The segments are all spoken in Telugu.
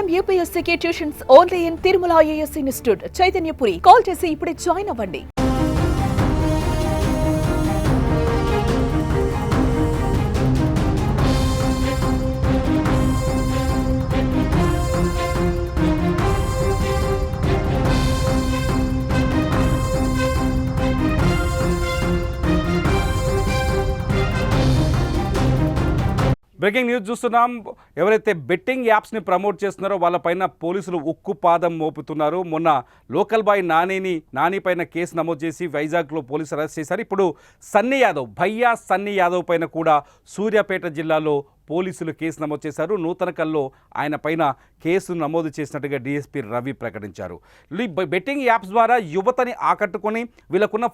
IIM UPSC tuitions only in Tirumala IAS institute Chaitanyapuri. Call చేసి ఇప్పుడే జాయిన్ అవ్వండి. బ్రేకింగ్ న్యూస్ చూస్తున్నాం. ఎవరైతే బెట్టింగ్ యాప్స్ని ప్రమోట్ చేస్తున్నారో వాళ్ళపైన పోలీసులు ఉక్కు పాదం మోపుతున్నారు. మొన్న లోకల్ బాయ్ నాని పైన కేసు నమోదు చేసి వైజాగ్లో పోలీసులు అరెస్ట్ చేశారు. ఇప్పుడు భయ్యా సన్నీ యాదవ్ పైన కూడా సూర్యాపేట జిల్లాలో పోలీసులు కేసు నమోదు చేశారు. నూతనకల్లో ఆయన పైన కేసు నమోదు చేసినట్టుగా డీఎస్పీ రవి ప్రకటించారు. బెట్టింగ్ యాప్స్ ద్వారా యువతని ఆకట్టుకొని వీళ్ళకున్న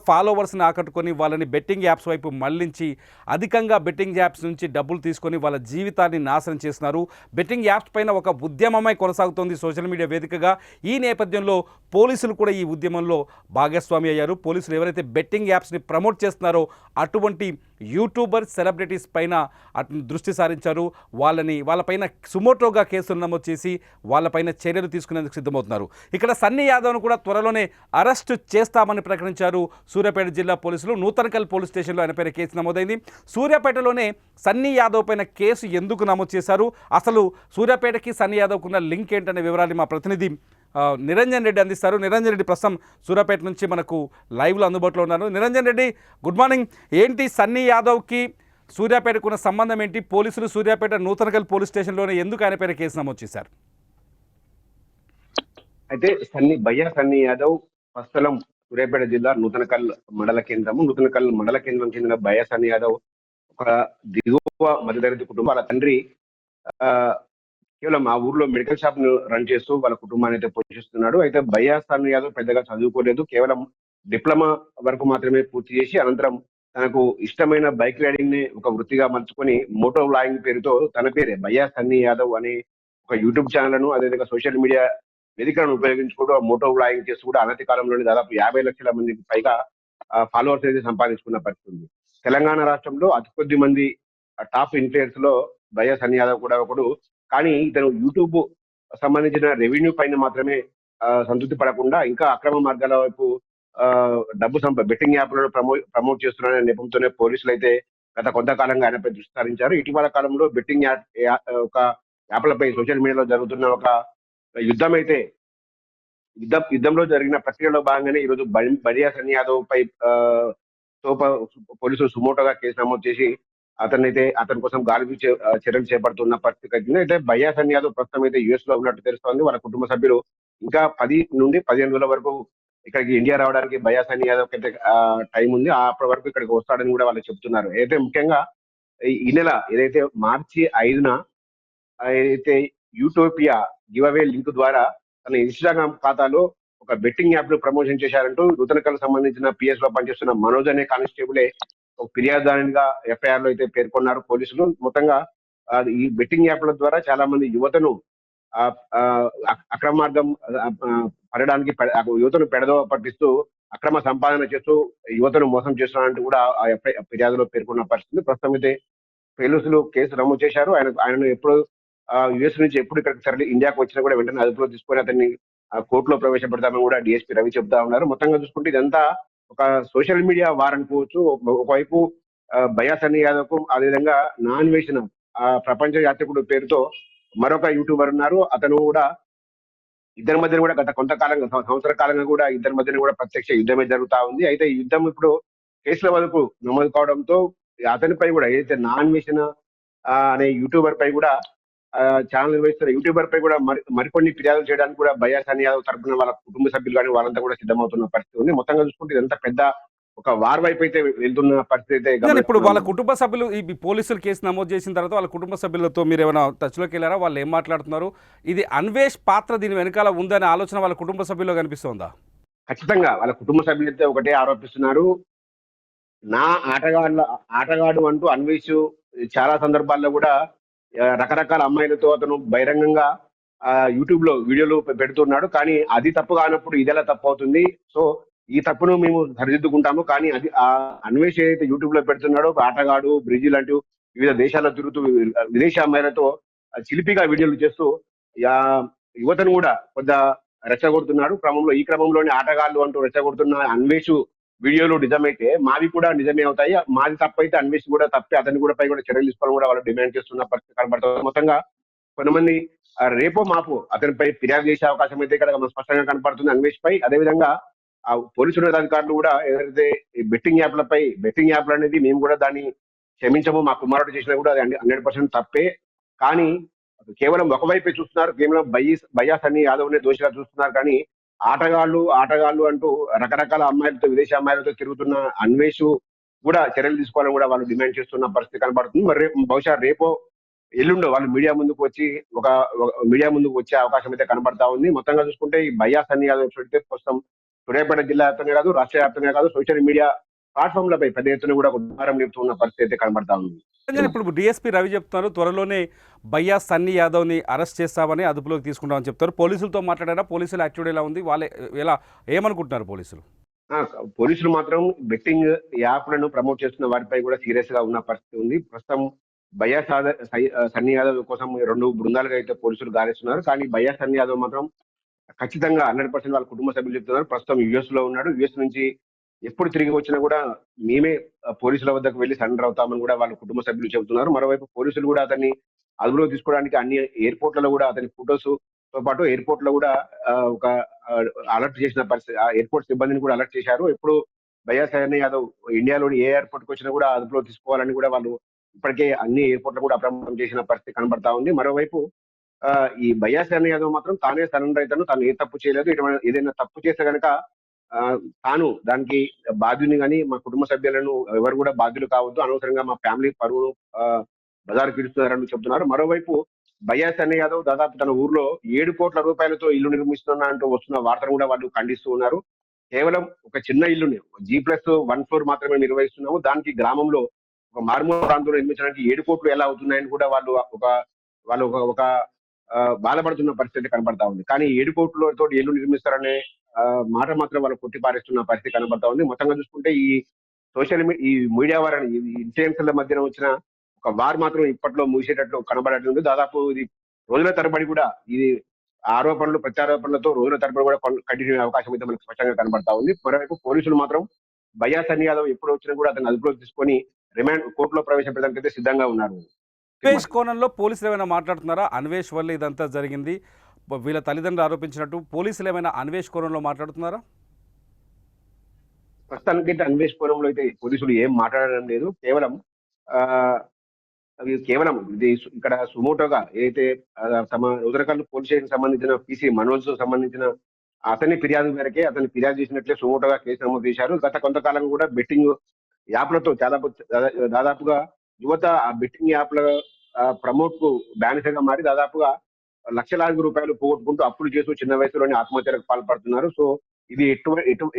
ఫాలోవర్స్ని ఆకట్టుకొని వాళ్ళని బెట్టింగ్ యాప్స్ వైపు మళ్లించి అధికంగా బెట్టింగ్ యాప్స్ నుంచి డబ్బులు తీసుకొని వాళ్ళ జీవితాన్ని నాశనం చేస్తున్నారు. బెట్టింగ్ యాప్స్ పైన ఒక ఉద్యమమై కొనసాగుతోంది సోషల్ మీడియా వేదికగా. ఈ నేపథ్యంలో పోలీసులు కూడా ఈ ఉద్యమంలో భాగస్వామి అయ్యారు. పోలీసులు ఎవరైతే బెట్టింగ్ యాప్స్ని ప్రమోట్ చేస్తున్నారో అటువంటి యూట్యూబర్ సెలబ్రిటీస్ పైన దృష్టి సారించారు. వాళ్ళపైన సుమోటోగా కేసులు నమోదు చేసి వాళ్ళపైన చర్యలు తీసుకునేందుకు సిద్ధమవుతున్నారు. ఇక్కడ సన్నీ యాదవ్ను కూడా త్వరలోనే అరెస్టు చేస్తామని ప్రకటించారు సూర్యాపేట జిల్లా పోలీసులు. నూతనకల్ పోలీస్ స్టేషన్లో ఆయన పైన కేసు నమోదైంది. సూర్యాపేటలోనే సన్నీ యాదవ్ పైన కేసు ఎందుకు నమోదు చేశారు, అసలు సూర్యాపేటకి సన్నీ యాదవ్కు ఉన్న లింక్ ఏంటనే వివరాలు మా ప్రతినిధి నిరంజన్ రెడ్డి అందిస్తారు. నిరంజన్ రెడ్డి ప్రస్తుతం సూర్యాపేట నుంచి మనకు లైవ్లో అందుబాటులో ఉన్నారు. Niranjan Reddy, good morning. ఏంటి సన్నీ యాదవ్కి సూర్యాపేటకు ఉన్న సంబంధం ఏంటి? పోలీసులు సూర్యాపేట నూతనకల్ పోలీస్ స్టేషన్లోనే ఎందుకు ఆయన పైన కేసు నమోదు చేశారు? అయితే భయ్యా సన్నీ యాదవ్ స్వస్థలం సూర్యాపేట జిల్లా నూతనకల్ మండల కేంద్రం చెందిన భయ్యా సన్నీ యాదవ్ ఒక దిగువ మధ్యతరగతి కుటుంబం. వాళ్ళ తండ్రి కేవలం ఆ ఊర్లో మెడికల్ షాప్ ను రన్ చేస్తూ వాళ్ళ కుటుంబాన్ని అయితే పోషిస్తున్నాడు. అయితే భయ్యా సన్నీ యాదవ్ పెద్దగా చదువుకోలేదు, కేవలం డిప్లొమా వరకు మాత్రమే పూర్తి చేసి అనంతరం తనకు ఇష్టమైన బైక్ రైడింగ్ ని ఒక వృత్తిగా మలుచుకొని మోటో వ్లాగింగ్ పేరుతో తన పేరే భయ్యా సన్నీ యాదవ్ అనే ఒక యూట్యూబ్ ఛానల్ ను అదేవిధంగా సోషల్ మీడియా వేదికలను ఉపయోగించుకుంటూ మోటో వ్లాగింగ్ చేస్తూ కూడా అనతి కాలంలోనే దాదాపు 50 లక్షల మందికి పైగా ఫాలోవర్స్ అయితే సంపాదించుకున్న పరిస్థితి ఉంది. తెలంగాణ రాష్ట్రంలో అతి కొద్ది మంది టాప్ ఇన్ఫ్లుయెన్స్ లో భయ్యా సన్నీ యాదవ్ కూడా ఒకడు. కానీ ఇతను యూట్యూబ్ సంబంధించిన రెవెన్యూ పైన మాత్రమే సంతృప్తి పడకుండా ఇంకా అక్రమ మార్గాల వైపు డబ్బు బెట్టింగ్ యాప్లను ప్రమోట్ చేస్తున్న నేపథ్యంతోనే పోలీసులు అయితే గత కొంతకాలంగా ఆయనపై దృష్టి సారించారు. ఇటీవల కాలంలో బెట్టింగ్ ఒక యాప్లపై సోషల్ మీడియాలో జరుగుతున్న ఒక యుద్ధంలో జరిగిన ప్రక్రియలో భాగంగానే ఈరోజు భయ్యా సన్నీ యాదవ్ పై పోలీసులు సుమోటోగా కేసు నమోదు చేసి అతని కోసం గాలింపు చర్యలు చేపడుతున్న పరిస్థితి కలిగింది. అయితే భయ్యా సన్నీ యాదవ్ ప్రస్తుతం అయితే యుఎస్ లో ఉన్నట్టు తెలుస్తోంది. వాళ్ళ కుటుంబ సభ్యులు ఇంకా 10 నుండి 15 రోజుల వరకు ఇక్కడికి ఇండియా రావడానికి భయ్యా సన్నీ యాదవ్ అయితే టైం ఉంది. అప్పటి వరకు ఇక్కడికి వస్తాడని కూడా వాళ్ళు చెప్తున్నారు. అయితే ముఖ్యంగా ఈ నెల ఏదైతే మార్చి 5న ఏదైతే యూటోపియా గివ్ అవే లింక్ ద్వారా తన ఇన్స్టాగ్రామ్ ఖాతాలో ఒక బెట్టింగ్ యాప్ ను ప్రమోషన్ చేశారంటూ నూతనకల్ సంబంధించిన పిఎస్ లో పనిచేస్తున్న మనోజ్ అనే కానిస్టేబులే ఒక ఫిర్యాదుదారునిగా ఎఫ్ఐఆర్ లో అయితే పేర్కొన్నారు పోలీసులు. మొత్తంగా ఈ బెట్టింగ్ యాప్ల ద్వారా చాలా మంది యువతను అక్రమ మార్గం పడడానికి యువతను పెడదోవ పట్టిస్తూ అక్రమ సంపాదన చేస్తూ యువతను మోసం చేస్తున్నారంటూ కూడా ఆ ఫిర్యాదులో పేర్కొన్న పరిస్థితి. ప్రస్తుతం అయితే పోలీసులు కేసు నమోదు చేశారు. ఆయనను ఎప్పుడు యుఎస్ నుంచి ఎప్పుడు ఇక్కడికి తరలి ఇండియాకు వచ్చినా కూడా వెంటనే అదుపులో తీసుకొని అతన్ని కోర్టులో ప్రవేశపెడతామని కూడా డిఎస్పీ రవి చెప్తా ఉన్నారు. మొత్తంగా చూసుకుంటే ఇదంతా ఒక సోషల్ మీడియా వార్ అనుకోవచ్చు. ఒకవైపు భయ్యా సన్నీ యాదవ్ కు అదేవిధంగా నాన్వేషణ ప్రపంచ యాత్రికుడు పేరుతో మరొక యూట్యూబర్ ఉన్నారు. అతను కూడా ఇద్దరి మధ్యన కూడా గత సంవత్సర కాలంగా కూడా ఇద్దరి మధ్యన కూడా ప్రత్యక్ష యుద్ధమే జరుగుతా ఉంది. అయితే ఈ యుద్ధం ఇప్పుడు కేసుల వరకు నమోదు కావడంతో అతనిపై కూడా ఏదైతే నాన్వేషణ అనే యూట్యూబర్ పై కూడా ఛానల్ నిర్వహిస్తున్న యూట్యూబర్ పై కూడా మరికొన్ని ఫిర్యాదులు చేయడానికి కూడా భయ్యా సన్నీ యాదవ్ తరపున వాళ్ళ కుటుంబ సభ్యులు కానీ వాళ్ళంతా కూడా సిద్ధమవుతున్న పరిస్థితి ఉంది. మొత్తంగా చూసుకుంటే ఇదంతా పెద్ద ఒక వార్ వైపు అయితే వెళ్తున్న పరిస్థితి అయితే. ఇప్పుడు వాళ్ళ కుటుంబ సభ్యులు ఈ పోలీసులు కేసు నమోదు చేసిన తర్వాత వాళ్ళ కుటుంబ సభ్యులతో మీరు ఏమైనా టచ్లోకి వెళ్ళారా? వాళ్ళు ఏం మాట్లాడుతున్నారు? ఇది అన్వేష్ పాత్ర దీని వెనకాల ఉందనే ఆలోచన వాళ్ళ కుటుంబ సభ్యుల్లో కనిపిస్తుందా? ఖచ్చితంగా వాళ్ళ కుటుంబ సభ్యులు అయితే ఒకటే ఆరోపిస్తున్నారు. నా ఆటగాడు అంటూ అన్వేష్ చాలా సందర్భాల్లో కూడా రకరకాల అమ్మాయిలతో అతను బహిరంగంగా యూట్యూబ్ లో వీడియోలు పెడుతున్నాడు. కానీ అది తప్పు కానప్పుడు ఇదెలా తప్పు అవుతుంది? సో ఈ తప్పును మేము సరిదిద్దుకుంటాము. కానీ అది ఆ అన్వేష్ ఏదైతే యూట్యూబ్ లో పెడుతున్నాడో ఆటగాడు బ్రెజిల్ అంటూ వివిధ దేశాల్లో తిరుగుతూ విదేశీ అమ్మాయిలతో చిలిపిగా వీడియోలు చేస్తూ యువతను కూడా కొంత రెచ్చగొడుతున్నాడు. ఈ క్రమంలోనే ఆటగాళ్ళు అంటూ రెచ్చగొడుతున్న అన్వేష్ వీడియోలు నిజమైతే మావి కూడా నిజమే అవుతాయి. మాది తప్పైతే అన్వేష్ కూడా తప్పే, అతని కూడా పై కూడా చర్యలు తీసుకోవాలని కూడా వాళ్ళు డిమాండ్ చేస్తున్న పరిస్థితి కనబడుతుంది. మొత్తంగా కొంతమంది రేపో మాపో అతనిపై ఫిర్యాదు చేసే అవకాశం అయితే ఇక్కడ స్పష్టంగా కనపడుతుంది అన్వేష్ పై. అదేవిధంగా పోలీసు ఉన్నతాధికారులు కూడా ఏదైతే ఈ బెట్టింగ్ యాప్లు అనేది మేము కూడా దాన్ని క్షమించము, మా కుమారుడు చేసినా కూడా అది 100% తప్పే. కానీ కేవలం ఒకవైపే చూస్తున్నారు, కేవలం బయ్యా సన్నీ యాదవ్ నే దోషిగా చూస్తున్నారు. కానీ ఆటగాళ్ళు అంటూ రకరకాల అమ్మాయిలతో, విదేశీ అమ్మాయిలతో తిరుగుతున్న అన్వేష్ కూడా చర్యలు తీసుకోవాలని కూడా వాళ్ళు డిమాండ్ చేస్తున్న పరిస్థితి కనబడుతుంది. మరి బహుశా రేపో ఎల్లుండో వాళ్ళు మీడియా ముందుకు వచ్చే అవకాశం అయితే కనబడతా ఉంది. మొత్తంగా చూసుకుంటే ఈ బయ్యా సన్నీ యాదవ్ చూస్తే ప్రస్తుతం సూర్యాపేట జిల్లా వ్యాప్తంగా కాదు, రాష్ట్ర వ్యాప్తంగా కాదు, సోషల్ మీడియా ప్లాట్ఫామ్లపై పెద్ద ఎత్తున కూడా ఉద్దారం నిలుపుతున్న పరిస్థితి అయితే కనబడతా ఉంది. ఇప్పుడు డిఎస్పీ రవి చెప్తున్నారు త్వరలోనే బయ్యా సన్నీ యాదవ్ని అరెస్ట్ చేస్తామని, అదుపులోకి తీసుకుంటామని చెప్తారు. పోలీసులతో మాట్లాడారా? పోలీసుల యాక్టివిటీ ఎలా ఉంది? వాళ్ళే ఎలా ఏమనుకుంటున్నారు పోలీసులు? పోలీసులు మాత్రం బెట్టింగ్ యాప్లను ప్రమోట్ చేస్తున్న వారిపై కూడా సీరియస్ గా ఉన్న పరిస్థితి ఉంది. ప్రస్తుతం సన్నీ యాదవ్ కోసం 2 బృందాలుగా అయితే పోలీసులు గాలిస్తున్నారు. కానీ బయ్యా సన్నీ యాదవ్ మాత్రం ఖచ్చితంగా 100% వాళ్ళ కుటుంబ సభ్యులు చెప్తున్నారు. ప్రస్తుతం యుఎస్ లో ఉన్నాడు. యుఎస్ నుంచి ఎప్పుడు తిరిగి వచ్చినా కూడా మేమే పోలీసుల వద్దకు వెళ్లి సరెండర్ అవుతామని కూడా వాళ్ళ కుటుంబ సభ్యులు చెబుతున్నారు. మరోవైపు పోలీసులు కూడా అతన్ని అదుపులో తీసుకోవడానికి అన్ని ఎయిర్పోర్ట్లలో కూడా అతని ఫొటోస్ తో పాటు ఎయిర్పోర్ట్ లో కూడా ఒక అలర్ట్ చేసిన పరిస్థితి, ఆ ఎయిర్పోర్ట్ సిబ్బందిని కూడా అలర్ట్ చేశారు. ఎప్పుడు బయ్యా సన్నీ యాదవ్ ఇండియాలోని ఏ ఎయిర్పోర్ట్ కి వచ్చినా కూడా అదుపులో తీసుకోవాలని కూడా వాళ్ళు ఇప్పటికే అన్ని ఎయిర్పోర్ట్లు కూడా అప్రమత్తం చేసిన పరిస్థితి కనబడతా ఉంది. మరోవైపు ఈ బయ్యా సన్నీ యాదవ్ మాత్రం తానే సరెండర్ అవుతాను, తాను ఏ తప్పు చేయలేదు, ఏదైనా తప్పు చేస్తే గనక తాను దానికి బాధ్యుని కానీ మా కుటుంబ సభ్యులను ఎవరు కూడా బాధ్యులు కావద్దు, అనవసరంగా మా ఫ్యామిలీ పరువును బజారు పీడుస్తున్నారని చెప్తున్నారు. మరోవైపు బయ్యా సన్నీ యాదవ్ దాదాపు తన ఊర్లో 7 కోట్ల రూపాయలతో ఇల్లు నిర్మిస్తున్నా అంటూ వస్తున్న వార్తను కూడా వాళ్ళు ఖండిస్తూ ఉన్నారు. కేవలం ఒక చిన్న ఇల్లుని G+1 ఫ్లోర్ మాత్రమే నిర్వహిస్తున్నాము, దానికి గ్రామంలో ఒక మారుమూల ప్రాంతంలో నిర్మించడానికి 7 కోట్లు ఎలా అవుతున్నాయని కూడా వాళ్ళు ఒక బాధపడుతున్న పరిస్థితి కనబడతా ఉంది. కానీ 7 కోట్లతో ఇల్లు నిర్మిస్తారనే మాట మాత్రం వాళ్ళు కొట్టిపారేస్తున్న పరిస్థితి కనబడతా ఉంది. మొత్తంగా చూసుకుంటే ఈ మీడియా వారిని ఇన్ఫ్లుయెన్సర్ల మధ్యన వచ్చిన ఒక వార్ మాత్రం ఇప్పట్లో ముగిసేటట్లు కనబడట్లేదు. దాదాపు ఇది రోజుల తరబడి కూడా ఇది ప్రత్యారోపణలతో రోజుల తరబడి కూడా కంటిన్యూ అయ్యే అవకాశం అయితే మనకు స్పష్టంగా కనబడతా ఉంది. మరోవైపు పోలీసులు మాత్రం బయ్యా సన్నీ యాదవ్ ఎప్పుడు వచ్చినా కూడా అతన్ని అదుపులోకి తీసుకొని రిమాండ్ కోర్టులో ప్రవేశపెట్టడానికి అయితే సిద్ధంగా ఉన్నారు. అన్వేష్ కోణంలో పోలీసులు ఏమైనా మాట్లాడుతున్నారా? అన్వేష్ వల్ల ఇదంతా జరిగింది, వీళ్ళ తల్లిదండ్రులు ఆరోపించినట్టు పోలీసులు ఏమైనా అన్వేష్ కోణంలో మాట్లాడుతున్నారా? ప్రస్తుతానికైతే అన్వేష్ కోణంలో అయితే పోలీసులు ఏం మాట్లాడడం లేదు. ఇది ఇక్కడ సుమోటోగా ఏదైతే తమ రుద్రకల్లు పోలీస్ స్టేషన్ సంబంధించిన పీసీ మనోజ్ సంబంధించిన అతని ఫిర్యాదు మేరకే అతన్ని ఫిర్యాదు చేసినట్లే సుమోటోగా కేసు నమోదు చేశారు. గత కొంతకాలం కూడా బెట్టింగ్ యాప్లతో దాదాపుగా యువత ఆ బెట్టింగ్ యాప్ల ప్రమోట్ కు బానిసగా మారి దాదాపుగా లక్షలాది రూపాయలు పోగొట్టుకుంటూ అప్పులు చేస్తూ చిన్న వయసులోనే ఆత్మహత్యలకు పాల్పడుతున్నారు. సో ఇది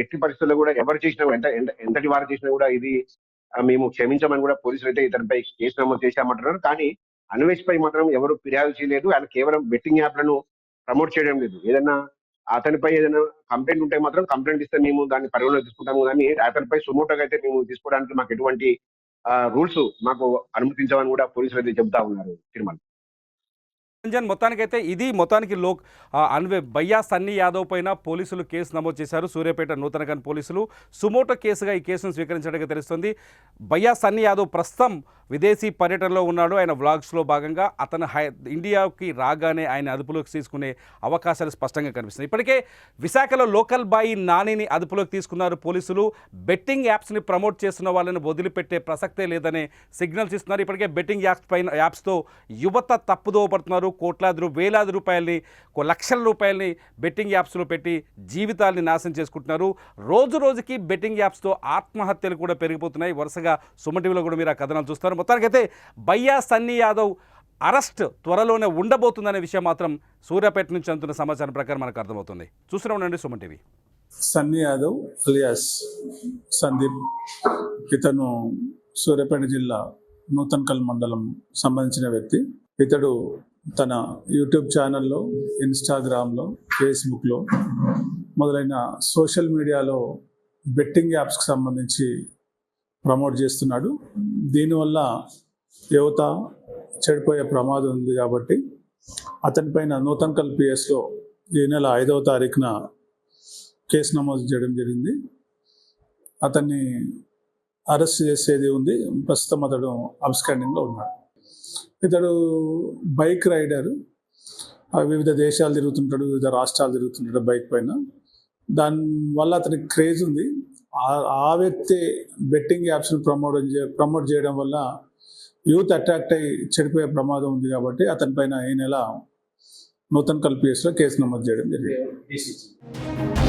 ఎట్టి పరిస్థితుల్లో కూడా ఎవరు చేసినా ఎంతటి వారు చేసినా కూడా ఇది మేము క్షమించమని కూడా పోలీసులు అయితే ఇతనిపై కేసు నమోదు చేశామంటున్నారు. కానీ అన్వేష్ పై మాత్రం ఎవరు ఫిర్యాదు చేయలేదు. ఆయన కేవలం బెట్టింగ్ యాప్లను ప్రమోట్ చేయడం లేదు. అతనిపై ఏదైనా కంప్లైంట్ ఉంటే మాత్రం కంప్లైంట్ ఇస్తే మేము దాన్ని పరిగణలోకి తీసుకుంటాము. కానీ అతనిపై సుమోటోగా అయితే మేము తీసుకోవడానికి మాకు ఎటువంటి రూల్స్ మాకు అనుమతించమని కూడా పోలీసులు అయితే చెబుతా ఉన్నారు. తిరుమల రంజన్, మొత్తానికి బయ్యా సన్నీ యాదవ్ పైన పోలీసులు కేసు నమోదు చేశారు. సూర్యాపేట నూతనగన్ పోలీసులు సుమోటో కేసుగా ఈ కేసును స్వీకరించడానికి తెలుస్తుంది. బయ్యా సన్నీ యాదవ్ ప్రస్తుతం విదేశీ పర్యటనలో ఉన్నాడు. ఆయన వ్లాగ్స్లో భాగంగా అతను ఇండియాకి రాగానే ఆయన అదుపులోకి తీసుకునే అవకాశాలు స్పష్టంగా కనిపిస్తున్నాయి. ఇప్పటికే విశాఖలో లోకల్ బాయ్ నానిని అదుపులోకి తీసుకున్నారు పోలీసులు. బెట్టింగ్ యాప్స్ని ప్రమోట్ చేస్తున్న వాళ్ళని వదిలిపెట్టే ప్రసక్తే లేదనే సిగ్నల్స్ ఇస్తున్నారు. ఇప్పటికే బెట్టింగ్ యాప్స్తో యువత తప్పుదోవ పడుతున్నారు. వేలాది రూపాయలని, లక్షల రూపాయలని బెట్టింగ్ యాప్స్లో పెట్టి జీవితాల్ని నాశనం చేసుకుంటున్నారు. రోజు రోజుకి బెట్టింగ్ యాప్స్తో ఆత్మహత్యలు కూడా పెరిగిపోతున్నాయి. వరుసగా సుమన్ టీవీలో కూడా మీరు ఆ కథనాలు చూస్తారు. మొత్తానికైతే బయ్యా సన్నీ యాదవ్ అరెస్ట్ త్వరలోనే ఉండబోతుందనే విషయం మాత్రం సూర్యాపేట నుంచి అందుతున్న సమాచారం ప్రకారం మనకు అర్థమవుతుంది. చూస్తూనే ఉండండి సుమన్ టీవీ. సన్నీ యాదవ్ అలియాస్ సందీప్, ఇతను సూర్యాపేట జిల్లా నూతన్కల్ మండలం సంబంధించిన వ్యక్తి. ఇతడు తన యూట్యూబ్ ఛానల్లో, ఇన్స్టాగ్రామ్లో, ఫేస్బుక్లో మొదలైన సోషల్ మీడియాలో బెట్టింగ్ యాప్స్కి సంబంధించి ప్రమోట్ చేస్తున్నాడు. దీనివల్ల యువత చెడిపోయే ప్రమాదం ఉంది కాబట్టి అతనిపైన నూతన్కల్ పిఎస్లో ఈ నెల 5వ తారీఖున కేసు నమోదు చేయడం జరిగింది. అతన్ని అరెస్ట్ చేసేది ఉంది. ప్రస్తుతం అతడు అబ్స్కాండింగ్లో ఉన్నాడు. ఇతడు బైక్ రైడర్, వివిధ దేశాలు తిరుగుతుంటాడు, వివిధ రాష్ట్రాలు తిరుగుతుంటాడు బైక్ పైన. దానివల్ల అతనికి క్రేజ్ ఉంది. ఆ వ్యక్తి బెట్టింగ్ యాప్స్ని ప్రమోట్ చేయడం వల్ల యూత్ అట్రాక్ట్ అయ్యి చెడిపోయే ప్రమాదం ఉంది కాబట్టి అతనిపైన ఈ నెల నూతన్కల్ పిఎస్లో కేసు నమోదు చేయడం జరిగింది.